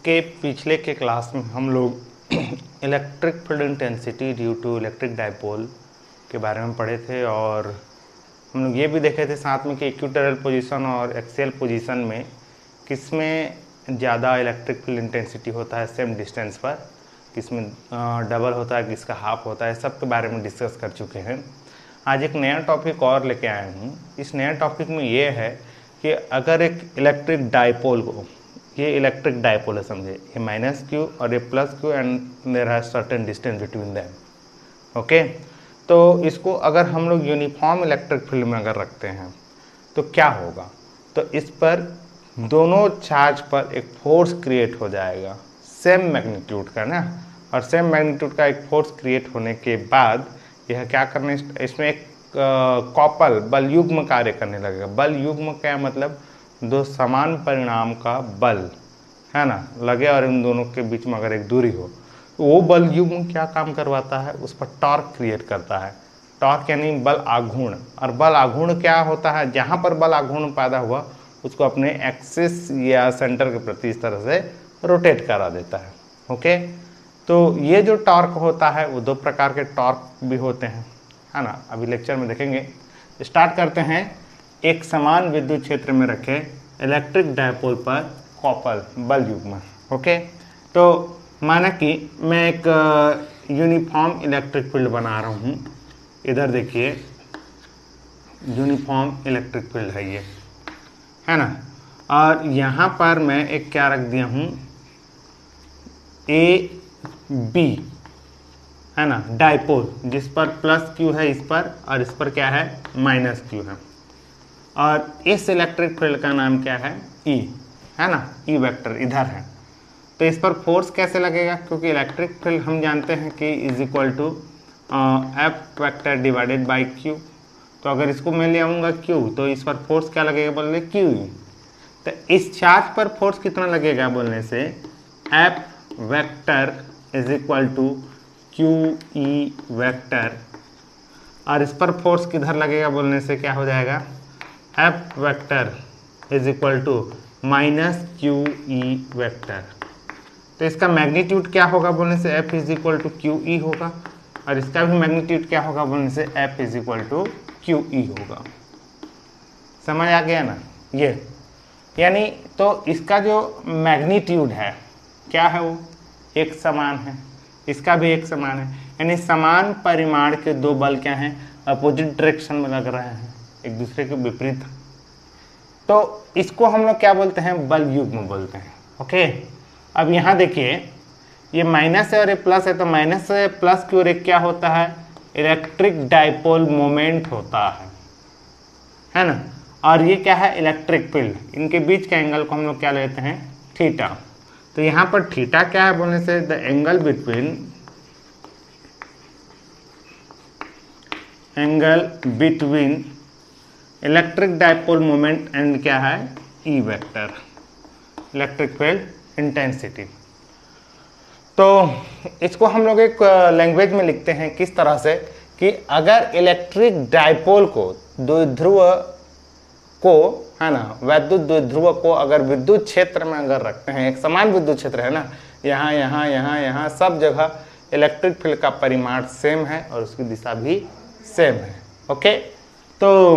इसके पिछले के क्लास में हम लोग electric field intensity due to electric dipole के बारे में पढ़े थे, और हम लोग ये भी देखे थे साथ में कि इक्वेटोरियल पोजीशन और एक्सियल पोजीशन में किसमें ज़्यादा इलेक्ट्रिक फील्ड इंटेंसिटी होता है सेम डिस्टेंस पर, किसमें डबल होता है, किसका हाफ होता है, सब के बारे में डिस्कस कर चुके हैं। आज एक नया टॉपिक और लेके आया हूँ। इस नया टॉपिक में ये है कि अगर एक इलेक्ट्रिक डाइपोल को, ये इलेक्ट्रिक डाइपोल है समझे, ये माइनस क्यू और ये plus q and there has certain distance between them. Okay, तो इसको अगर हम लोग यूनिफॉर्म इलेक्ट्रिक फील्ड में अगर रखते हैं तो क्या होगा, तो इस पर दोनों चार्ज पर एक फोर्स क्रिएट हो जाएगा सेम मैग्नीट्यूड का ना, और सेम मैग्नीट्यूड का एक फोर्स क्रिएट होने के बाद यह क्या करने, इसमें एक कॉपल बल युग्म कार्य करने लगेगा। बल युग्म क्या मतलब, दो समान परिणाम का बल है ना लगे और इन दोनों के बीच में अगर एक दूरी हो तो वो बल युग्म क्या काम करवाता है, उस पर टॉर्क क्रिएट करता है। टॉर्क यानी बल आघूर्ण, और बल आघूर्ण क्या होता है, जहाँ पर बल आघूर्ण पैदा हुआ उसको अपने एक्सिस या सेंटर के प्रति इस तरह से रोटेट करा देता है। ओके, तो ये जो टॉर्क होता है वो दो प्रकार के टॉर्क भी होते हैं, है ना, अभी लेक्चर में देखेंगे। स्टार्ट करते हैं। एक समान विद्युत क्षेत्र में रखे इलेक्ट्रिक डायपोल पर कॉपर बल युग्म। ओके, तो माना कि मैं एक यूनिफॉर्म इलेक्ट्रिक फील्ड बना रहा हूँ। इधर देखिए यूनिफॉर्म इलेक्ट्रिक फील्ड है ये, है ना, और यहाँ पर मैं एक क्या रख दिया हूँ, ए बी, है ना, डाइपोल, जिस पर प्लस क्यू है इस पर, और इस पर क्या है माइनस क्यू है, और इस इलेक्ट्रिक फील्ड का नाम क्या है, ई, है ना, ई वेक्टर इधर है। तो इस पर फोर्स कैसे लगेगा, क्योंकि इलेक्ट्रिक फील्ड हम जानते हैं कि is equal to F vector divided by q. तो अगर इसको मैं ले आऊँगा क्यू, तो इस पर फोर्स क्या लगेगा बोलने, क्यू ई। तो इस चार्ज पर फोर्स कितना लगेगा बोलने से, F vector is equal to q E vector, और इस पर फोर्स किधर लगेगा बोलने से क्या हो जाएगा, F vector is equal to minus q E vector. तो इसका मैग्नीट्यूड क्या होगा बोलने से, F is equal to q E होगा, और इसका भी मैग्नीट्यूड क्या होगा बोलने से, F is equal to q E होगा। समझ आ गया ना ये, यानी तो इसका जो मैग्नीट्यूड है क्या है, वो एक समान है, इसका भी एक समान है, यानी समान परिमाण के दो बल क्या हैं, अपोजिट डायरेक्शन में लग रहे हैं, एक दूसरे के विपरीत। तो इसको हम लोग क्या बोलते हैं, बल युग्म बोलते हैं। ओके, अब यहाँ देखिए ये माइनस है और ये प्लस है, तो माइनस से प्लस की ओर एक क्या होता है, इलेक्ट्रिक डाइपोल मोमेंट होता है ना, और ये क्या है, इलेक्ट्रिक फील्ड, इनके बीच के एंगल को हम लोग क्या लेते हैं, थीटा। तो यहाँ पर थीटा क्या है बोलने से, the angle between electric dipole moment and क्या है, E vector, electric field intensity. तो इसको हम लोग एक लैंग्वेज में लिखते हैं किस तरह से, कि अगर इलेक्ट्रिक डाइपोल को द्विध्रुव को, है ना, वैद्युत द्विध्रुव को अगर विद्युत क्षेत्र में अगर रखते हैं, एक समान विद्युत क्षेत्र है ना, यहाँ यहाँ यहाँ यहाँ सब जगह इलेक्ट्रिक फील्ड का परिमाण सेम है और उसकी दिशा भी सेम है। ओके, तो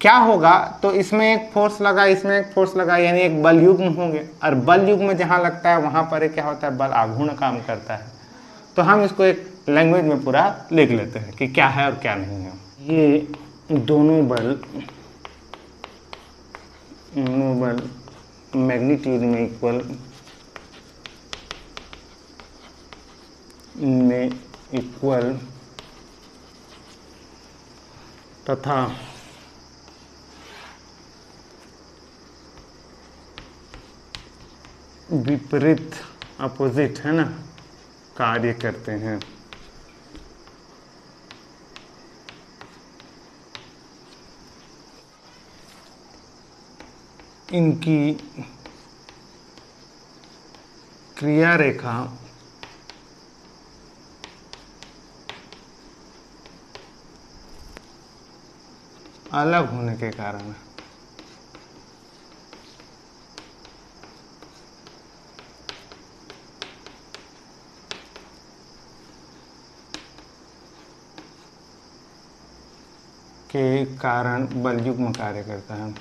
क्या होगा, तो इसमें एक फोर्स लगा, इसमें एक फोर्स लगा, यानी एक बल युग्म होंगे, और बल युग्म जहाँ लगता है वहाँ पर क्या होता है, बल आघूर्ण काम करता है। तो हम इसको एक लैंग्वेज में पूरा लिख लेते हैं कि क्या है और क्या नहीं है। ये दोनों बल मैग्नीट्यूड में इक्वल तथा विपरीत अपोजिट, है ना, कार्य करते हैं। इनकी क्रिया रेखा अलग होने के कारण के कारण बल युग्म कार्य करता है,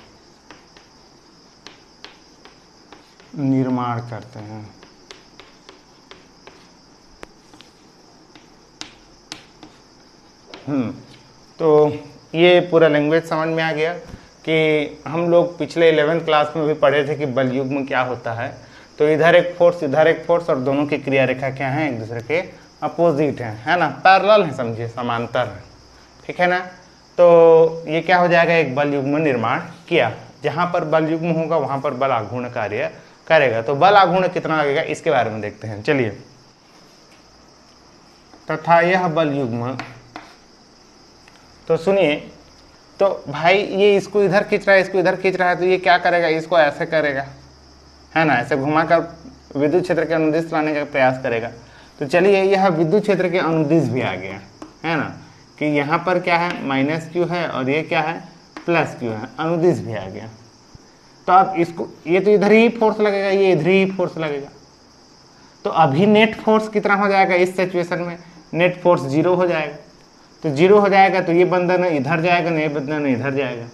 निर्माण करते हैं। तो ये पूरा लैंग्वेज समझ में आ गया कि हम लोग पिछले 11th क्लास में भी पढ़े थे कि बल युग्म क्या होता है। तो इधर एक फोर्स और दोनों की क्रिया रेखा क्या है, एक दूसरे के अपोजिट है ना, पैरेलल है, समझिए समांतर है, ठीक है ना। तो ये क्या हो जाएगा, एक बल युग्म निर्माण किया। जहां पर बल युग्म होगा वहां पर बल आघूर्ण कार्य करेगा। तो बल आघूर्ण कितना लगेगा इसके बारे में देखते हैं, चलिए। तथा यह बल युग्म, तो सुनिए, तो भाई ये इसको इधर खींच रहा है, इसको इधर खींच रहा है, तो ये क्या करेगा, इसको ऐसे करेगा, है ना, ऐसे घुमाकर विद्युत क्षेत्र के अनुदिश लाने का प्रयास करेगा। तो चलिए, यह विद्युत क्षेत्र के अनुदिश भी आ गया, है ना, कि यहाँ पर क्या है माइनस क्यू है और ये क्या है प्लस क्यू है, अनुदिश भी आ गया। तो अब इसको, ये तो इधर ही फोर्स लगेगा, ये इधर ही फोर्स लगेगा। तो अभी नेट फोर्स कितना हो जाएगा इस सिचुएशन में, नेट फोर्स 0 हो जाएगा। तो 0 हो जाएगा तो ये बंधन इधर जाएगा, नहीं बंधन इधर जाएगा,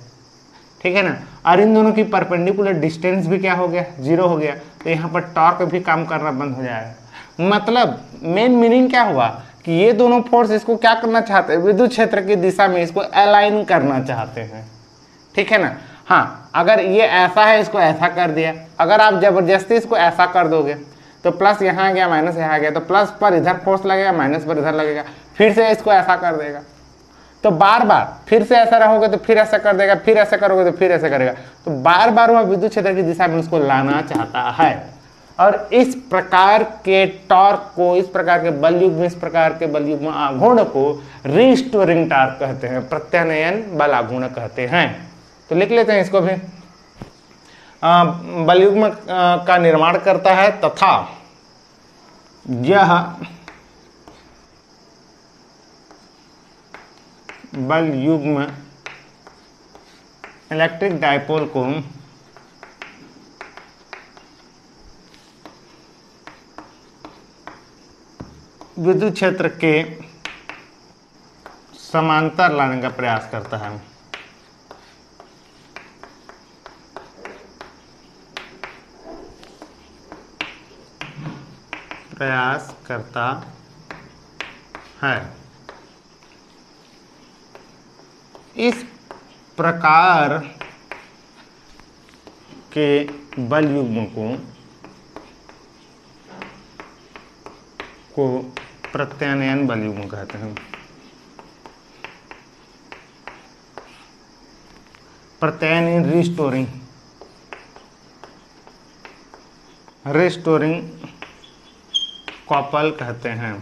ठीक है ना। और इन दोनों की परपेंडिकुलर डिस्टेंस भी क्या हो गया, 0 हो गया। तो यहाँ पर टॉर्क भी काम करना बंद हो जाएगा। मतलब मेन मीनिंग क्या हुआ कि ये दोनों फोर्स इसको क्या करना चाहते हैं, विद्युत क्षेत्र की दिशा में इसको अलाइन करना चाहते हैं, ठीक है ना। हाँ, अगर ये ऐसा है इसको ऐसा कर दिया, अगर आप जबरदस्ती इसको ऐसा कर दोगे तो प्लस यहाँ आ गया माइनस यहाँ आ गया, तो प्लस पर इधर फोर्स लगेगा, माइनस पर इधर लगेगा, फिर से इसको ऐसा कर देगा। तो बार बार फिर से ऐसा रहोगे तो फिर ऐसा कर देगा, फिर ऐसा करोगे तो फिर ऐसा करेगा। तो बार बार वह विद्युत क्षेत्र की दिशा में उसको लाना चाहता है। और इस प्रकार के टॉर्क को, इस प्रकार के बल युग्म, इस प्रकार के बल युग्म आघूर्ण को रिस्टोरिंग टॉर्क कहते हैं, प्रत्यानयन बल आघूर्ण कहते हैं। तो लिख लेते हैं इसको भी। बल युग्म का निर्माण करता है तथा यह बल युग्म इलेक्ट्रिक डायपोल को विद्युत क्षेत्र के समांतर लाने का प्रयास करता है। इस प्रकार के बल युग्म को प्रत्यानयन बल युग्म कहते हैं। प्रत्यानयन रिस्टोरिंग कॉपल कहते हैं।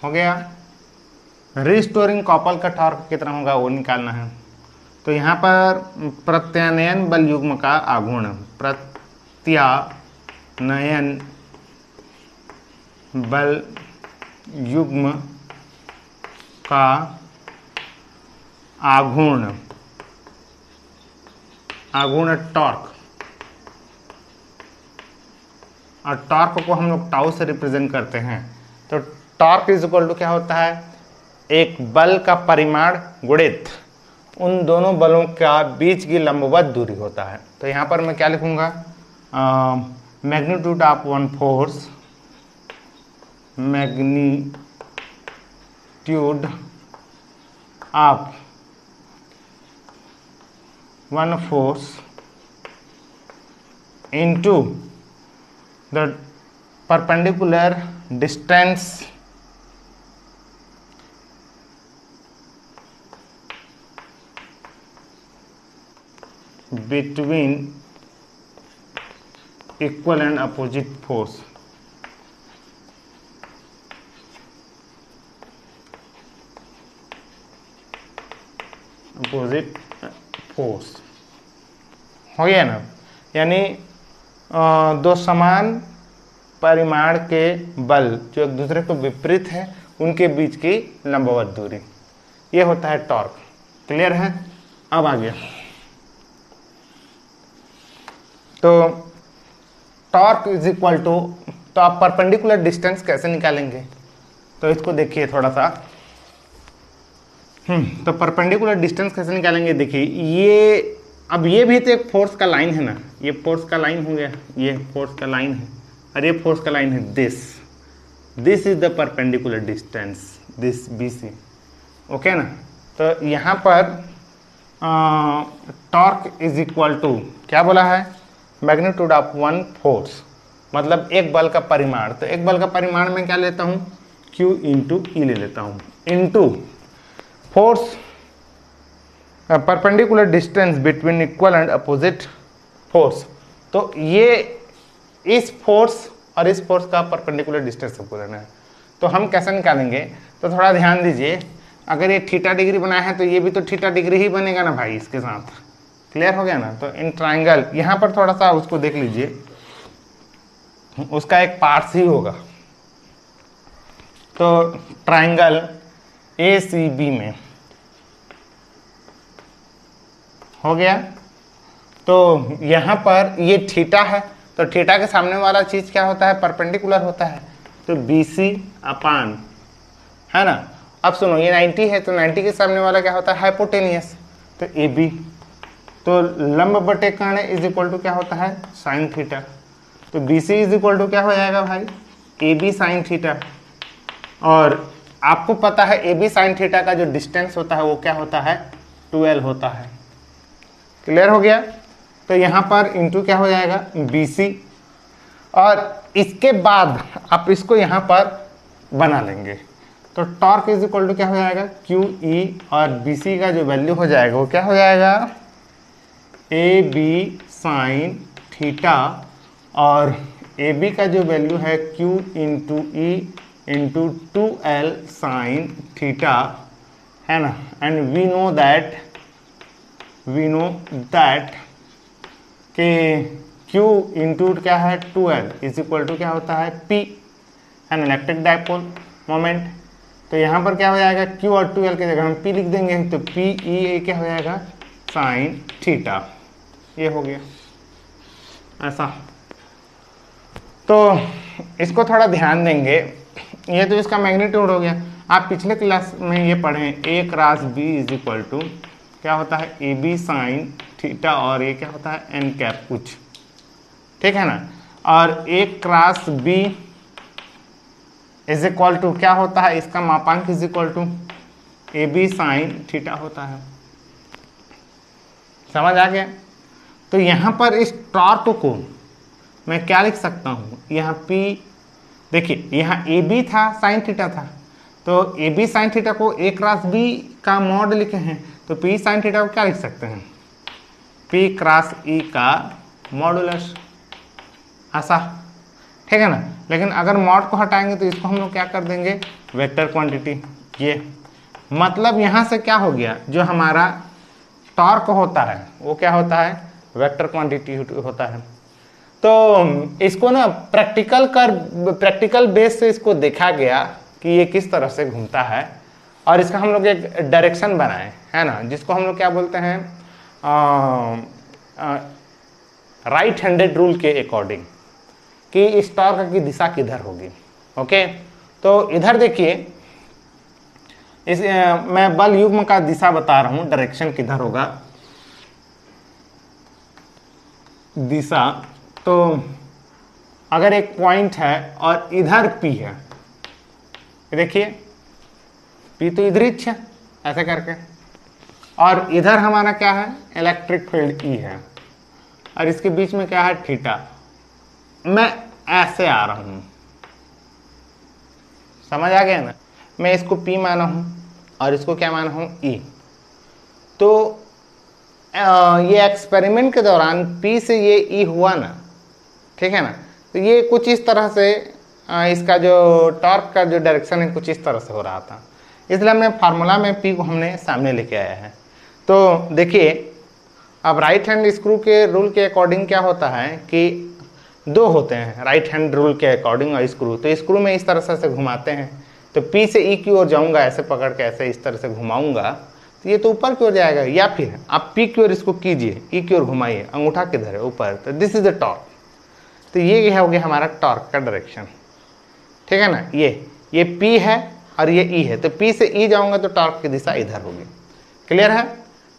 हो गया। रिस्टोरिंग कॉपल का टॉर्क कितना होगा वो निकालना है। तो यहाँ पर प्रत्यानयन बल युग्म का आघूर्ण, प्रत्यानयन बल युग्म का आघूर्ण टॉर्क, और टॉर्क को हम लोग टाउ से रिप्रेजेंट करते हैं। तो टॉर्क इज इक्वल टू क्या होता है, एक बल का परिमाण गुणित उन दोनों बलों का बीच की लंबवत दूरी होता है। तो यहाँ पर मैं क्या लिखूंगा, magnitude of one force, magnitude of one force into the perpendicular distance between equal and opposite force. Opposite force हो गया ना, यानी दो समान परिमाण के बल जो एक दूसरे को विपरीत है उनके बीच की लंबवत दूरी, ये होता है टॉर्क। क्लियर है? अब आगे तो टॉर्क इज इक्वल टू, तो आप परपेंडिकुलर डिस्टेंस कैसे निकालेंगे, तो इसको देखिए थोड़ा सा। तो परपेंडिकुलर डिस्टेंस कैसे निकालेंगे? देखिए ये, अब ये भी तो एक फोर्स का लाइन है ना, ये फोर्स का लाइन हो गया, ये फोर्स का लाइन है और ये फोर्स का लाइन है, this is the perpendicular distance, this BC, okay ना। तो यहाँ पर टॉर्क इज इक्वल टू क्या बोला है? मैग्नीट्यूड ऑफ वन फोर्स, मतलब एक बल का परिमाण। तो एक बल का परिमाण में क्या लेता हूँ? Q इंटू ई ले लेता हूँ, into force perpendicular distance between equal and opposite force. तो ये इस फोर्स और इस फोर्स का परपेंडिकुलर डिस्टेंस हमको लेना है। तो हम कैसे निकालेंगे? तो थोड़ा ध्यान दीजिए, अगर ये थीटा डिग्री बनाया है तो ये भी तो थीटा डिग्री ही बनेगा ना भाई इसके साथ। क्लियर हो गया ना? तो इन ट्राइंगल यहाँ पर थोड़ा सा उसको देख लीजिए, उसका एक पार्ट्स ही होगा। तो ट्राइंगल ACB में हो गया। तो यहाँ पर ये थीटा है, तो थीटा के सामने वाला चीज क्या होता है? परपेंडिकुलर होता है। तो BC अपान, है ना। अब सुनो, ये 90 है तो 90 के सामने वाला क्या होता है? हाइपोटेनियस। तो AB, तो लंब बटे कर्ण इज इक्वल टू क्या होता है? Sine theta. तो BC इज इक्वल टू क्या हो जाएगा भाई? AB sine theta. और आपको पता है AB साइन थीटा का जो डिस्टेंस होता है वो क्या होता है? 12 होता है। क्लियर हो गया? तो यहाँ पर इंटू क्या हो जाएगा? BC, और इसके बाद आप इसको यहाँ पर बना लेंगे। तो टॉर्क इज इक्वल टू क्या हो जाएगा? QE, और BC का जो वैल्यू हो जाएगा वो क्या हो जाएगा? AB साइन थीटा, और AB का जो वैल्यू है Q into E into 2L sine theta, है ना। एंड वी नो दैट कि Q इंटू क्या है? 2L इज इक्वल टू क्या होता है? P, है ना, इलेक्ट्रिक डाइपोल मोमेंट। तो यहाँ पर क्या हो जाएगा? Q और 2L की जगह हम P लिख देंगे, तो PE क्या हो जाएगा? Sine theta. ये हो गया ऐसा। तो इसको थोड़ा ध्यान देंगे, ये तो इसका मैग्नीट्यूड हो गया। आप पिछले क्लास में ये पढ़े, A cross B is equal to क्या होता है? AB साइन थीटा, और ये क्या होता है? n कैप कुछ, ठीक है ना। और A cross B is equal to क्या होता है? इसका मापांक is equal to AB sine theta होता है। समझ आ गया? तो यहाँ पर इस टॉर्क को मैं क्या लिख सकता हूँ? यहाँ P, देखिए यहाँ AB था, साइन थीटा था, तो AB साइन थीटा को A क्रॉस B का मॉड लिखे हैं, तो P साइन थीटा को क्या लिख सकते हैं? P क्रॉस E का मॉडुलस, ऐसा, ठीक है ना। लेकिन अगर मॉड को हटाएंगे तो इसको हम लोग क्या कर देंगे? Vector quantity. ये मतलब यहाँ से क्या हो गया? जो हमारा टॉर्क होता है वो क्या होता है? वेक्टर क्वांटिटी होता है। तो इसको ना प्रैक्टिकल बेस से इसको देखा गया कि ये किस तरह से घूमता है, और इसका हम लोग एक डायरेक्शन बनाए, है ना, जिसको हम लोग क्या बोलते हैं? राइट हैंडेड रूल के अकॉर्डिंग, कि इस टॉर्क की दिशा किधर होगी। ओके, तो इधर देखिए, इस मैं बल युग्म का दिशा बता रहा हूं, डायरेक्शन किधर होगा, दिशा। तो अगर एक पॉइंट है और इधर P है, देखिए P तो इधर ही है ऐसे करके, और इधर हमारा क्या है? इलेक्ट्रिक फील्ड E है, और इसके बीच में क्या है? थीटा। मैं ऐसे आ रहा हूं, समझ आ गया ना। मैं इसको P माना हूं और इसको क्या माना हूं? E। तो ये एक्सपेरिमेंट के दौरान P से ये E हुआ ना, ठीक है ना, तो ये कुछ इस तरह से इसका जो टॉर्क का जो डायरेक्शन है कुछ इस तरह से हो रहा था, इसलिए हमने फार्मूला में P को हमने सामने लेके आया है। तो देखिए, अब राइट हैंड स्क्रू के रूल के अकॉर्डिंग क्या होता है कि दो होते हैं राइट हैंड रूल के अकॉर्डिंग और स्क्रू। तो स्क्रू में इस तरह से घुमाते हैं, तो P से E की ओर जाऊंगा, ऐसे पकड़ के ऐसे इस तरह से घुमाऊंगा तो ये तो ऊपर की ओर जाएगा, या फिर आप P की ओर इसको कीजिए, E की ओर घुमाइए, अंगूठा किधर है? ऊपर। तो दिस इज द टॉर्क। तो ये हो गया हमारा टॉर्क का डायरेक्शन, ठीक है ना। ये P है और ये ई है, तो पी से ई जाऊंगा तो टॉर्क की दिशा इधर होगी। क्लियर है?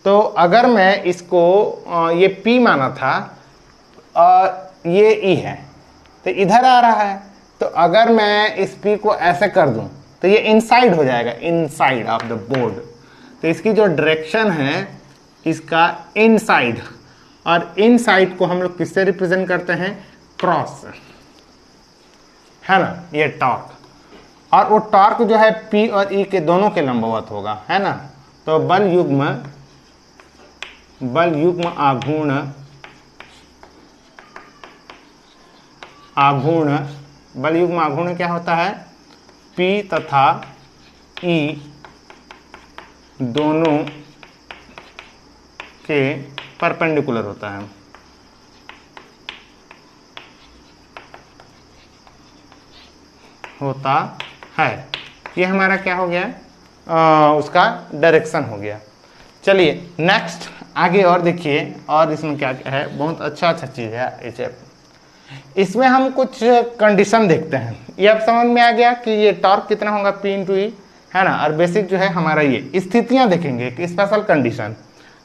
तो अगर मैं इसको ये पी माना था और ये ई है तो इधर आ रहा है, तो अगर मैं इस पी को ऐसे कर दूं तो ये इनसाइड हो जाएगा, इनसाइड ऑफ द बोर्ड। तो इसकी जो डायरेक्शन है इसका इनसाइड, और इनसाइड को हम लोग किससे रिप्रेजेंट करते हैं? क्रॉस से, है ना, ये टॉर्क। और वो टॉर्क जो है P और E के दोनों के लंबवत होगा, है ना। तो बल युग्म आघूर्ण क्या होता है? P तथा E दोनों के परपेंडिकुलर होता है। ये हमारा क्या हो गया? उसका डायरेक्शन हो गया। चलिए नेक्स्ट आगे और देखिए, और इसमें क्या क्या है, बहुत अच्छा चीज़ है इसे। इसमें हम कुछ कंडीशन देखते हैं। ये अब समझ में आ गया कि ये टॉर्क कितना होगा? P इंटू ई, है ना। और बेसिक जो है हमारा ये स्थितियाँ देखेंगे कि स्पेशल कंडीशन।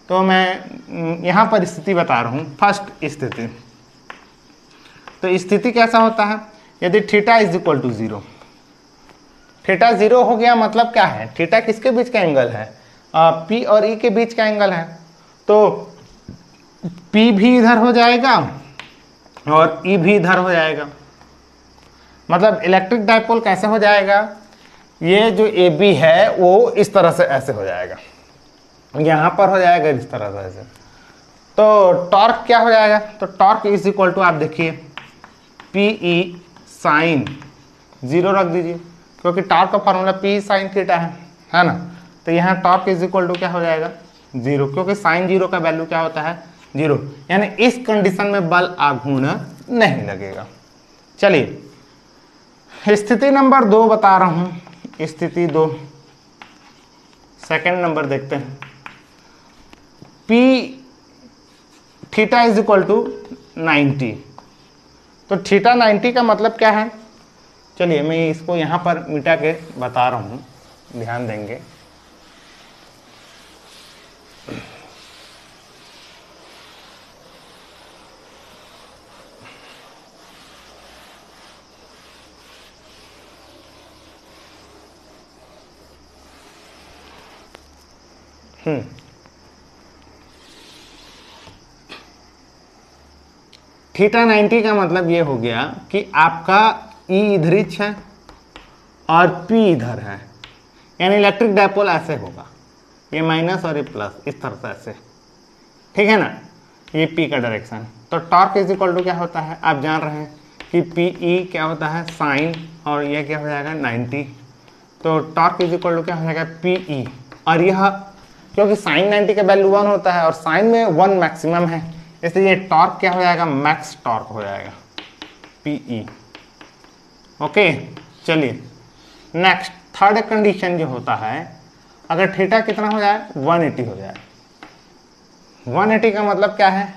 तो मैं यहाँ पर स्थिति बता रहा हूँ। फर्स्ट स्थिति, तो स्थिति कैसा होता है? यदि theta is equal to 0, theta 0 हो गया मतलब क्या है? थीटा किसके बीच का एंगल है? P और E के बीच का एंगल है। तो P भी इधर हो जाएगा और E भी इधर हो जाएगा। मतलब इलेक्ट्रिक डाइपोल कैसे हो जाएगा? ये जो AB है वो इस तरह से ऐसे हो जाएगा, यहाँ पर हो जाएगा इस तरह से ऐसे। तो टॉर्क क्या हो जाएगा? तो टॉर्क इज इक्वल टू, आप देखिए, PE साइन 0 रख दीजिए, क्योंकि टॉर्क का फॉर्मूला P साइन थीटा है ना। तो यहाँ टॉर्क इज इक्वल टू क्या हो जाएगा? 0, क्योंकि साइन 0 का वैल्यू क्या होता है? 0। यानी इस कंडीशन में बल आघूर्ण नहीं लगेगा। चलिए स्थिति नंबर 2 बता रहा हूं। स्थिति 2, सेकंड नंबर देखते हैं। P theta is equal to 90। तो थीटा 90 का मतलब क्या है? चलिए मैं इसको यहाँ पर मिटा के बता रहा हूँ, ध्यान देंगे। थीटा 90 का मतलब ये हो गया कि आपका E इधरिच है और P इधर है, यानी इलेक्ट्रिक डाइपोल ऐसे होगा, ये माइनस और ये प्लस, इस तरह से ऐसे, ठीक है ना। ये P का डायरेक्शन। तो टॉर्क इज इक्वल टू क्या होता है? आप जान रहे हैं कि PE क्या होता है? साइन, और ये क्या हो जाएगा? 90। तो टॉर्क इज इक्वल टू क्या हो जाएगा? PE। और यह क्योंकि साइन 90 का वैल्यू 1 होता है और साइन में 1 मैक्सिमम है, इसलिए ये टॉर्क क्या हो जाएगा? मैक्स टॉर्क हो जाएगा, PE। ओके, चलिए नेक्स्ट थर्ड कंडीशन जो होता है, अगर थीटा कितना हो जाए? 180 हो जाए। 180 का मतलब क्या है?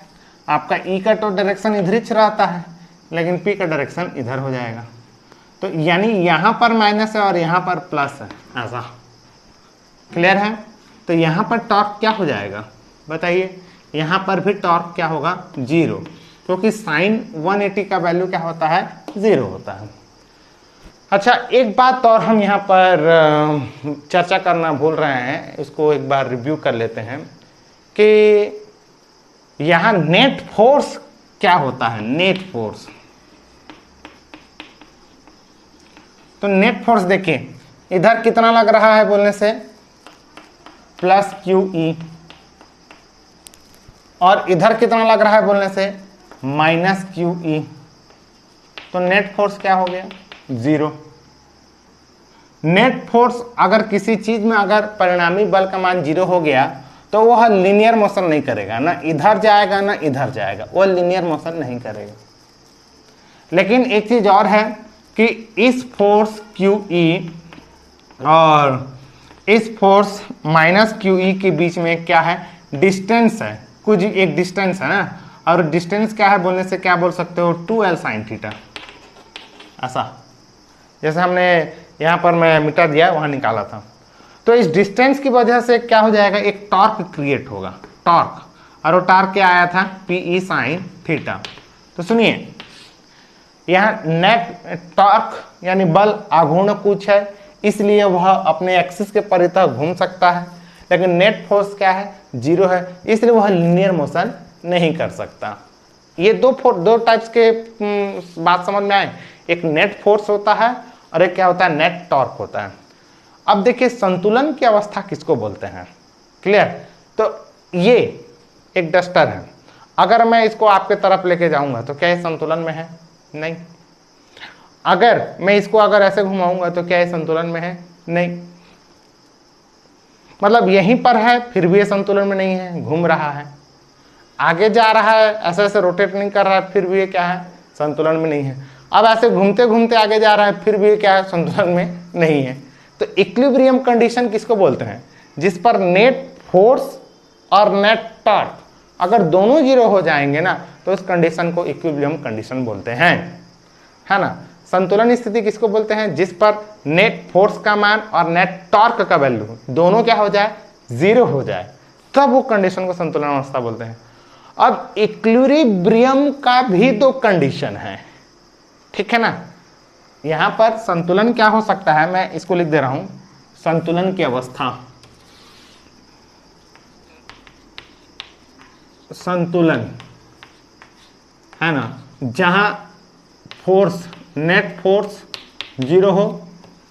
आपका E का तो डायरेक्शन इधर रहता है, लेकिन P का डायरेक्शन इधर हो जाएगा। तो यानी यहाँ पर माइनस है और यहाँ पर प्लस है, ऐसा। क्लियर है? तो यहाँ पर टॉर्क क्या हो जाएगा बताइए? यहाँ पर भी टॉर्क क्या होगा? 0, क्योंकि साइन 180 का वैल्यू क्या होता है? 0 होता है। अच्छा, एक बात और हम यहाँ पर चर्चा करना भूल रहे हैं, इसको एक बार रिव्यू कर लेते हैं कि यहाँ नेट फोर्स क्या होता है? नेट फोर्स, तो नेट फोर्स देखिए, इधर कितना लग रहा है बोलने से? प्लस QE, और इधर कितना लग रहा है बोलने से? Minus QE। तो नेट फोर्स क्या हो गया? 0। नेट फोर्स अगर किसी चीज में अगर परिणामी बल का मान 0 हो गया तो वह लीनियर मोशन नहीं करेगा, ना इधर जाएगा ना इधर जाएगा, वह लीनियर मोशन नहीं करेगा। लेकिन एक चीज और है कि इस फोर्स QE और इस फोर्स माइनस QE के बीच में क्या है? डिस्टेंस है, कुछ एक डिस्टेंस है ना। और डिस्टेंस क्या है बोलने से क्या बोल सकते हो? 2L साइन थीटा, ऐसा। जैसे हमने यहाँ पर मैं मीटर दिया वहाँ निकाला था। तो इस डिस्टेंस की वजह से क्या हो जाएगा, एक टॉर्क क्रिएट होगा, टॉर्क, और वो टॉर्क क्या आया था, PE sin थीटा। तो सुनिए, यहाँ नेट टॉर्क यानी बल आघूर्ण कुछ है, इसलिए वह अपने एक्सिस के परितः घूम सकता है, लेकिन नेट फोर्स क्या है, 0 है, इसलिए वह लीनियर मोशन नहीं कर सकता। ये दो टाइप्स के बात समझ में आए, एक नेट फोर्स होता है और एक क्या होता है, नेट टॉर्क होता है। अब देखिए संतुलन की अवस्था किसको बोलते हैं, क्लियर। तो ये एक डस्टर है, अगर मैं इसको आपके तरफ लेके जाऊंगा तो क्या ये संतुलन में है, नहीं। अगर मैं इसको अगर ऐसे घुमाऊंगा तो क्या ये संतुलन में है, नहीं। मतलब यहीं पर है फिर भी ये संतुलन में नहीं है, घूम रहा है। आगे जा रहा है, ऐसे ऐसे रोटेट नहीं कर रहा है, फिर भी ये क्या है, संतुलन में नहीं है। अब ऐसे घूमते घूमते आगे जा रहा है, फिर भी ये क्या है, संतुलन में नहीं है। तो इक्विलिब्रियम कंडीशन किसको बोलते हैं, जिस पर नेट फोर्स और नेट टॉर्क अगर दोनों 0 हो जाएंगे ना, तो उस कंडीशन को इक्विलिब्रियम कंडीशन बोलते हैं, है ना। संतुलन स्थिति किसको बोलते हैं, जिस पर नेट फोर्स का मान और नेट टॉर्क का वैल्यू दोनों क्या हो जाए, 0 हो जाए, तब वो कंडीशन को संतुलन अवस्था बोलते हैं। अब इक्विलिब्रियम का भी 2 कंडीशन है, ठीक है ना। यहां पर संतुलन क्या हो सकता है, मैं इसको लिख दे रहा हूं, संतुलन की अवस्था, संतुलन है ना, जहां फोर्स, नेट फोर्स 0 हो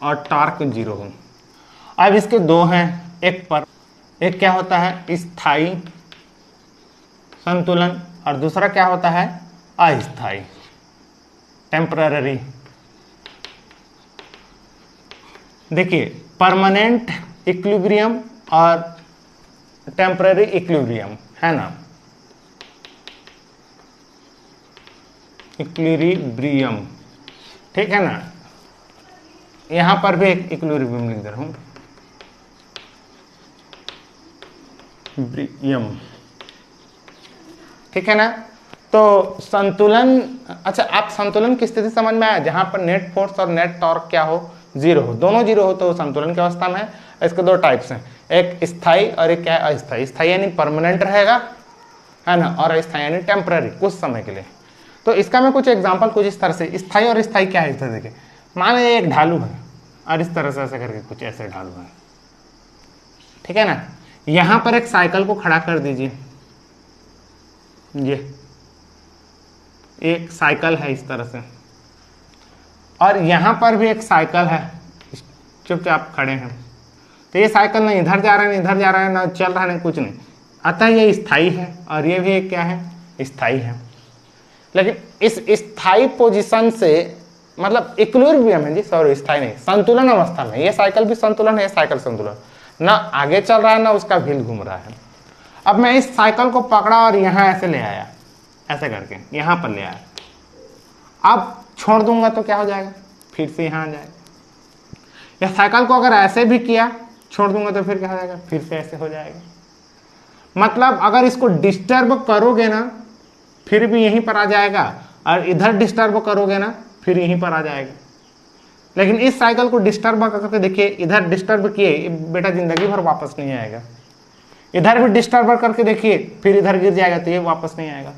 और टॉर्क 0 हो। अब इसके 2 हैं, एक क्या होता है, स्थायी संतुलन, और दूसरा क्या होता है, अस्थायी, टेम्पररी। देखिए परमानेंट इक्विलिब्रियम और टेम्पररी इक्विलिब्रियम, है ना, इक्विलिब्रियम, ठीक है ना। यहां पर भी एक इक्विलिब्रियम लिख दे रहा हूं, ब्रियम, ठीक है ना। तो संतुलन, अच्छा आप संतुलन की स्थिति समझ में आया, जहां पर नेट फोर्स और नेट टॉर्क क्या हो, 0 हो, दोनों 0 हो तो संतुलन की अवस्था में है। इसके 2 टाइप्स हैं, एक स्थायी और एक क्या है, अस्थायी। स्थायी यानी परमानेंट रहेगा, है ना, और अस्थायी यानी टेम्पररी, कुछ समय के लिए। तो इसका मैं कुछ एग्जांपल कुछ इस तरह से, स्थायी और स्थायी क्या है, इस तरह देखिए, मान लीजिए एक ढालू है और इस तरह से ऐसे करके कुछ ऐसे ढालू है, ठीक है ना। यहां पर एक साइकिल को खड़ा कर दीजिए, ये एक साइकिल है इस तरह से, और यहां पर भी एक साइकिल है, चुपचाप खड़े हैं। तो ये साइकिल नहीं इधर जा रहा है, नहीं इधर जा रहा है, ना चल रहा है, नहीं कुछ नहीं, अतः ये स्थायी है, और ये भी एक क्या है, स्थायी है। लेकिन इस स्थायी पोजीशन से, मतलब इक्विलिब्रियम है जी, सॉरी स्थायी नहीं, संतुलन अवस्था में ये साइकिल भी संतुलन है, ये साइकिल संतुलन, ना आगे चल रहा है ना उसका व्हील घूम रहा है। अब मैं इस साइकिल को पकड़ा और यहां ऐसे ले आया, ऐसे करके यहां पर ले आया, अब छोड़ दूंगा तो क्या हो जाएगा, फिर से यहां आ जाएगा। या साइकिल को अगर ऐसे भी किया, छोड़ दूंगा तो फिर क्या हो जाएगा, फिर से ऐसे हो जाएगा। मतलब अगर इसको डिस्टर्ब करोगे ना, फिर भी यहीं पर आ जाएगा, और इधर डिस्टर्ब करोगे ना, फिर यहीं पर आ जाएगा। लेकिन इस साइकिल को डिस्टर्ब करके देखिए, इधर डिस्टर्ब किए बेटा जिंदगी भर वापस नहीं आएगा, इधर भी डिस्टर्ब करके देखिए, फिर इधर गिर जाएगा तो ये वापस नहीं आएगा।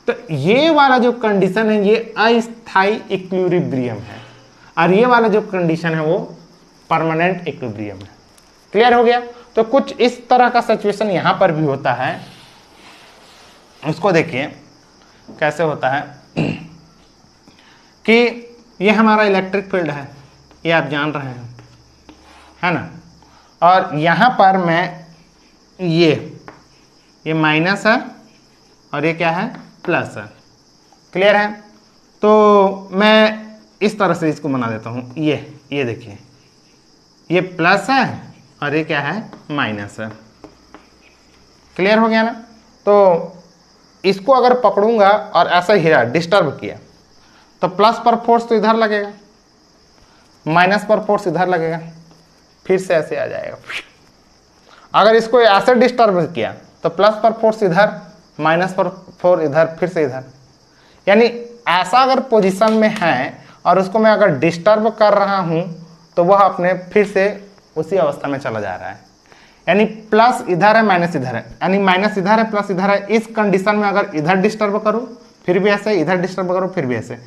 तो ये वाला जो कंडीशन है ये अस्थायी इक्विलिब्रियम है, और ये वाला जो कंडीशन है वो परमानेंट इक्विलिब्रियम है। क्लियर हो गया। तो कुछ इस तरह का सिचुएशन यहां पर भी होता है, उसको देखिए कैसे होता है कि ये हमारा इलेक्ट्रिक फील्ड है, ये आप जान रहे हैं, है ना, और यहां पर मैं ये माइनस है और ये क्या है, प्लस है। क्लियर है। तो मैं इस तरह से इसको बना देता हूं, ये देखिए, ये प्लस है और ये क्या है, माइनस है। क्लियर हो गया ना। तो इसको अगर पकड़ूंगा और ऐसा हिला, डिस्टर्ब किया, तो प्लस पर फोर्स तो इधर लगेगा, माइनस पर फोर्स इधर लगेगा, फिर से ऐसे आ जाएगा। अगर इसको ऐसे डिस्टर्ब किया तो प्लस पर फोर्स इधर, माइनस पर फोर्स इधर, फिर से इधर। यानी ऐसा अगर पोजीशन में है और उसको मैं अगर डिस्टर्ब कर रहा हूँ तो वह अपने फिर से उसी अवस्था में चला जा रहा है। यानी प्लस इधर है माइनस इधर है, यानी माइनस इधर है प्लस इधर है। इस कंडीशन में अगर इधर डिस्टर्ब करो फिर भी ऐसे, इधर डिस्टर्ब करो फिर भी ऐसे,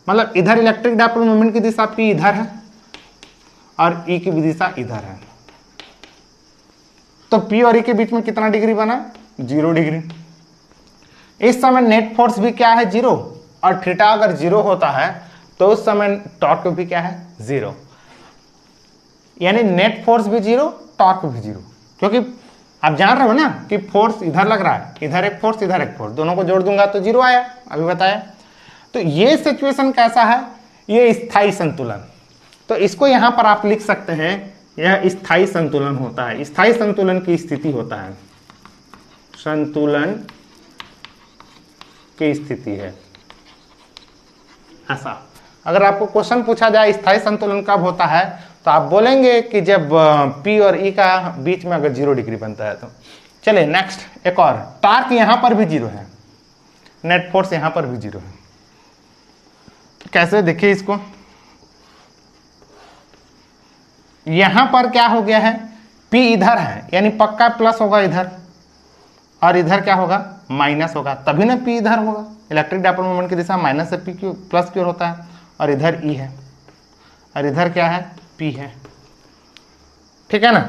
मतलब इधर इलेक्ट्रिक डाइपोल मोमेंट की दिशा P इधर है और E की दिशा इधर है। तो P और E के बीच में कितना डिग्री बना? 0 डिग्री। इस समय नेट फोर्स भी क्या है? 0। और थीटा अगर 0 होता है तो उस समय टॉर्क भी क्या है? 0। यानी नेट फोर्स भी 0, टॉर्क भी 0, क्योंकि आप जान रहे हो ना कि फोर्स इधर लग रहा है, इधर एक फोर्स इधर एक फोर्स, दोनों को जोड़ दूंगा तो 0 आया, अभी बताया। तो ये सिचुएशन कैसा है? ये स्थायी संतुलन। तो इसको यहां पर आप लिख सकते हैं, यह स्थायी संतुलन होता है, स्थायी संतुलन की स्थिति होता है, संतुलन की स्थिति है ऐसा। अगर आपको क्वेश्चन पूछा जाए स्थायी संतुलन कब होता है तो आप बोलेंगे कि जब P और E का बीच में अगर 0 डिग्री बनता है तो। चलिए नेक्स्ट एक और, टॉर्क यहां पर भी 0 है, नेट फोर्स यहां पर भी 0 है। कैसे देखिए इसको, यहां पर क्या हो गया है? P इधर है यानी पक्का प्लस होगा इधर, और इधर क्या होगा? माइनस होगा, तभी ना P इधर होगा। इलेक्ट्रिक डाइपोल मोमेंट की दिशा माइनस से P क्यों प्लस क्यों होता है? और इधर E है और इधर क्या है? P है, ठीक है ना।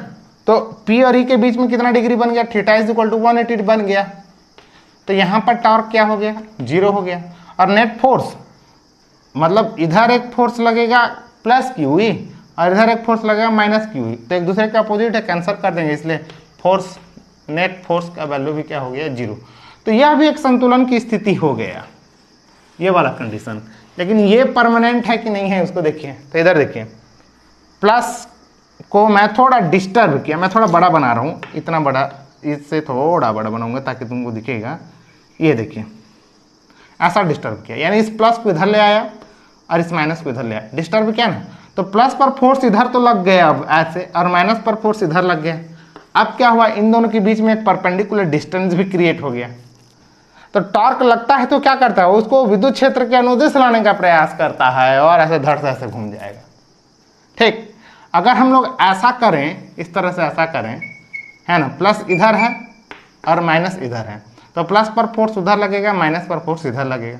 तो P और E के बीच में कितना डिग्री बन गया? थीटा इज इक्वल टू 180 बन गया। तो यहां पर टॉर्क क्या हो गया? 0 हो गया। और नेट फोर्स मतलब इधर एक फोर्स लगेगा प्लस QE और इधर एक फोर्स लगेगा माइनस QE, तो एक दूसरे के अपोजिट है, कैंसिल कर देंगे, इसलिए फोर्स, नेट फोर्स का वैल्यू भी क्या हो गया? 0। तो यह भी एक संतुलन की स्थिति हो गया, ये वाला कंडीशन। लेकिन ये परमानेंट है कि नहीं है उसको देखिए। तो इधर देखिए, प्लस को मैं थोड़ा डिस्टर्ब किया, मैं थोड़ा बड़ा बना रहा हूँ, इतना बड़ा, इससे थोड़ा बड़ा बनाऊंगा ताकि तुमको दिखेगा। ये देखिए ऐसा डिस्टर्ब किया, यानी इस प्लस को इधर ले आया और इस माइनस को इधर ले आया, डिस्टर्ब किया ना। तो प्लस पर फोर्स इधर तो लग गया अब ऐसे, और माइनस पर फोर्स इधर लग गया। अब क्या हुआ? इन दोनों के बीच में एक परपेंडिकुलर डिस्टेंस भी क्रिएट हो गया। तो टॉर्क लगता है तो क्या करता है? उसको विद्युत क्षेत्र के अनुदिश लाने का प्रयास करता है और ऐसे धड़ से ऐसे घूम जाएगा, ठीक। अगर हम लोग ऐसा करें, इस तरह से ऐसा करें, है ना, प्लस इधर है और माइनस इधर है, तो प्लस पर फोर्स उधर लगेगा, माइनस पर फोर्स इधर लगेगा,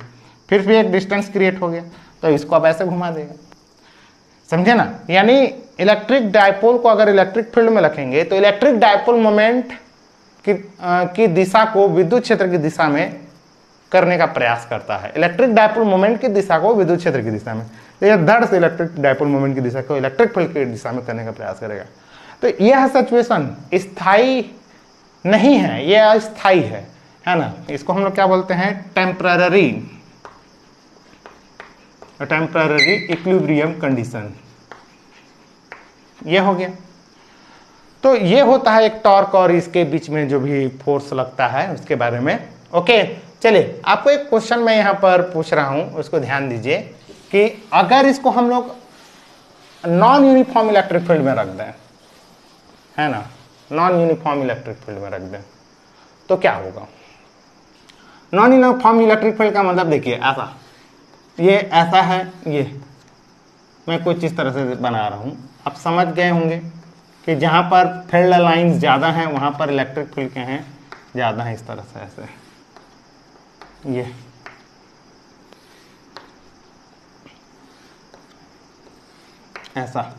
फिर भी एक डिस्टेंस क्रिएट हो गया, तो इसको अब ऐसे घुमा देगा, समझे ना। यानी इलेक्ट्रिक डाइपोल को अगर इलेक्ट्रिक फील्ड में रखेंगे तो इलेक्ट्रिक डाइपोल मोमेंट की दिशा को विद्युत क्षेत्र की दिशा में करने का प्रयास करता है, इलेक्ट्रिक डाइपोल मोमेंट की दिशा को विद्युत क्षेत्र की दिशा में। तो यह धड़ से इलेक्ट्रिक डाइपोल मोमेंट की दिशा को इलेक्ट्रिक फील्ड की दिशा में करने का प्रयास करेगा। तो यह सिचुएशन स्थायी नहीं है, यह अस्थायी है ना। इसको हम लोग क्या बोलते हैं? टेम्पररी इक्विलिब्रियम कंडीशन, ये हो गया। तो ये होता है एक टॉर्क और इसके बीच में जो भी फोर्स लगता है उसके बारे में। ओके, चलिए आपको एक क्वेश्चन मैं यहाँ पर पूछ रहा हूँ, उसको ध्यान दीजिए कि अगर इसको हम लोग नॉन यूनिफॉर्म इलेक्ट्रिक फील्ड में रख दें, है ना, नॉन यूनिफॉर्म इलेक्ट्रिक फील्ड में रख दें तो क्या होगा? नॉन यूनिफॉर्म इलेक्ट्रिक फील्ड का मतलब देखिए ऐसा, ये ऐसा है, ये मैं कुछ इस तरह से बना रहा हूँ, आप समझ गए होंगे कि जहाँ पर फील्ड लाइंस ज़्यादा हैं वहाँ पर इलेक्ट्रिक फील्ड के हैं ज़्यादा हैं, इस तरह से ऐसे, ये ऐसा।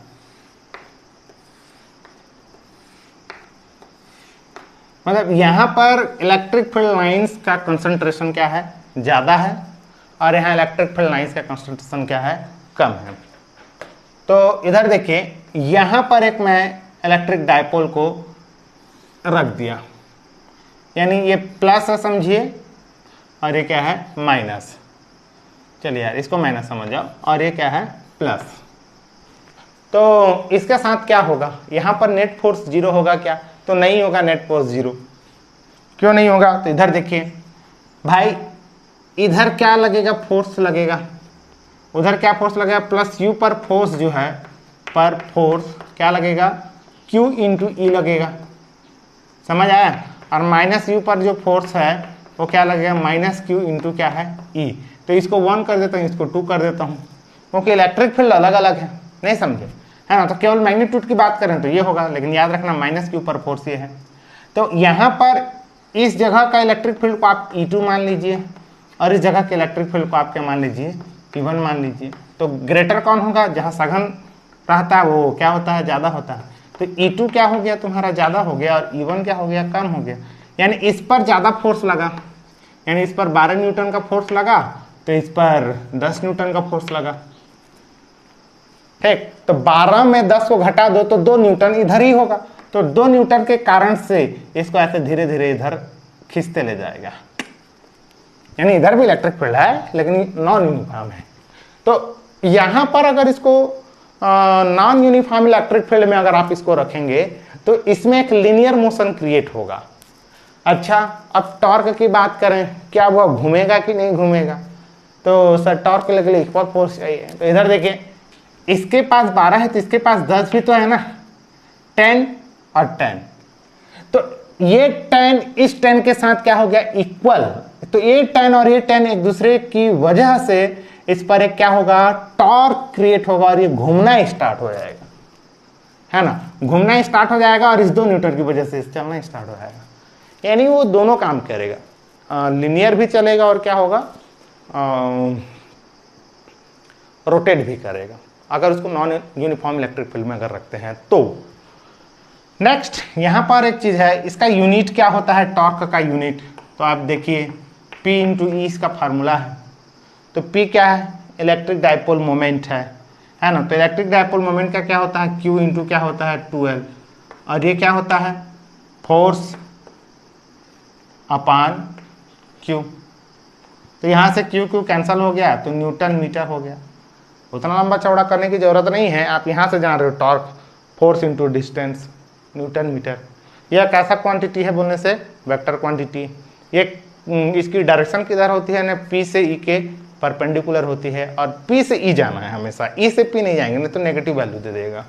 मतलब यहाँ पर इलेक्ट्रिक फील्ड लाइंस का कंसंट्रेशन क्या है? ज़्यादा है, और यहाँ इलेक्ट्रिक फील्ड लाइंस का कंसंट्रेशन क्या है? कम है। तो इधर देखिए, यहाँ पर एक मैं इलेक्ट्रिक डाइपोल को रख दिया, यानी ये प्लस है समझिए, और ये क्या है? माइनस। चलिए यार इसको माइनस समझ जाओ, और ये क्या है? प्लस। तो इसके साथ क्या होगा? यहाँ पर नेट फोर्स 0 होगा क्या? तो नहीं होगा नेट फोर्स 0। क्यों नहीं होगा? तो इधर देखिए भाई, इधर क्या लगेगा? फोर्स लगेगा, उधर क्या फोर्स लगेगा? प्लस U पर फोर्स जो है, पर फोर्स क्या लगेगा? Q इंटू E लगेगा, समझ आया। और माइनस U पर जो फोर्स है वो क्या लगेगा? माइनस Q इंटू क्या है? E। तो इसको 1 कर देता हूँ, इसको 2 कर देता हूँ, क्योंकि इलेक्ट्रिक फील्ड अलग अलग है, नहीं समझे, है ना। तो केवल मैग्नीट्यूड की बात करें तो ये होगा, लेकिन याद रखना माइनस के ऊपर फोर्स ये है। तो यहाँ पर इस जगह का इलेक्ट्रिक फील्ड को आप E2 मान लीजिए और इस जगह के इलेक्ट्रिक फील्ड को आप क्या मान लीजिए, P1 मान लीजिए। तो ग्रेटर कौन होगा, जहाँ सघन रहता है वो क्या होता है, ज़्यादा होता है। तो E2 क्या हो गया तुम्हारा, ज़्यादा हो गया, और E1 क्या हो गया, कम हो गया। यानी इस पर ज़्यादा फोर्स लगा, यानी इस पर 12 न्यूटन का फोर्स लगा, तो इस पर 10 न्यूटन का फोर्स लगा। ठीक, तो 12 में 10 को घटा दो तो 2 न्यूटन इधर ही होगा। तो 2 न्यूटन के कारण से इसको ऐसे धीरे धीरे इधर खींचते ले जाएगा। यानी इधर भी इलेक्ट्रिक फील्ड है लेकिन नॉन यूनिफॉर्म है। तो यहां पर अगर इसको नॉन यूनिफॉर्म इलेक्ट्रिक फील्ड में अगर आप इसको रखेंगे तो इसमें एक लीनियर मोशन क्रिएट होगा। अच्छा, अब टॉर्क की बात करें, क्या वह घूमेगा कि नहीं घूमेगा। तो सर टॉर्क के लिए इक्वल फोर्स चाहिए। तो इधर देखिए, इसके पास 12 है तो इसके पास 10 भी तो है ना, 10 और 10। तो ये 10 इस 10 के साथ क्या हो गया, इक्वल। तो ये 10 और ये 10 एक दूसरे की वजह से इस पर एक क्या होगा, टॉर्क क्रिएट होगा और ये घूमना स्टार्ट हो जाएगा, है ना। घूमना स्टार्ट हो जाएगा और इस 2 न्यूटन की वजह से चलना स्टार्ट हो जाएगा। यानी वो दोनों काम करेगा, लिनियर भी चलेगा और क्या होगा, रोटेट भी करेगा, अगर उसको नॉन यूनिफॉर्म इलेक्ट्रिक फील्ड में अगर रखते हैं तो। नेक्स्ट यहां पर एक चीज है, इसका यूनिट क्या होता है, टॉर्क का यूनिट। तो आप देखिए P इंटू ई इसका फार्मूला है। तो P क्या है, इलेक्ट्रिक डाइपोल मोमेंट है ना। तो इलेक्ट्रिक डाइपोल मोमेंट का क्या होता है, Q इंटू क्या होता है 2L, और ये क्या होता है, फोर्स अपान Q। तो यहां से Q कैंसल हो गया तो न्यूटन मीटर हो गया। उतना लंबा चौड़ा करने की जरूरत नहीं है, आप यहाँ से जान रहे हो torque force into distance newton metre. यह कैसा क्वांटिटी है बोलने से, वेक्टर क्वांटिटी। ये इसकी डायरेक्शन किधर होती है ना, P से E के परपेंडिकुलर होती है, और P से E जाना है हमेशा, E से P नहीं जाएंगे नहीं तो नेगेटिव वैल्यू दे देगा।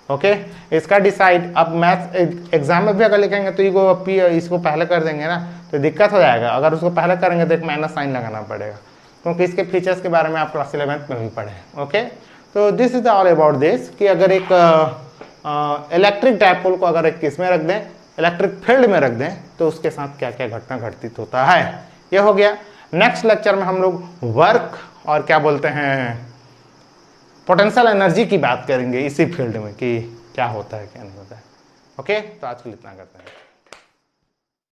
ओके, इसका डिसाइड अब मैथ एग्जाम में भी अगर लिखेंगे तो E को P इसको पहले कर देंगे ना तो दिक्कत हो जाएगा। अगर उसको पहले करेंगे तो एक माइनस साइन लगाना पड़ेगा, क्योंकि इसके फीचर्स के बारे में आप क्लास 11th में भी पढ़े। ओके, तो this is all about this कि अगर एक इलेक्ट्रिक डाइपोल को अगर एक किस में रख दें, इलेक्ट्रिक फील्ड में रख दें, तो उसके साथ क्या क्या घटना घटित होता है, ये हो गया। नेक्स्ट लेक्चर में हम लोग वर्क और क्या बोलते हैं पोटेंशियल एनर्जी की बात करेंगे इसी फील्ड में कि क्या होता है क्या नहीं होता है। ओके, तो आज के लिए इतना करते हैं।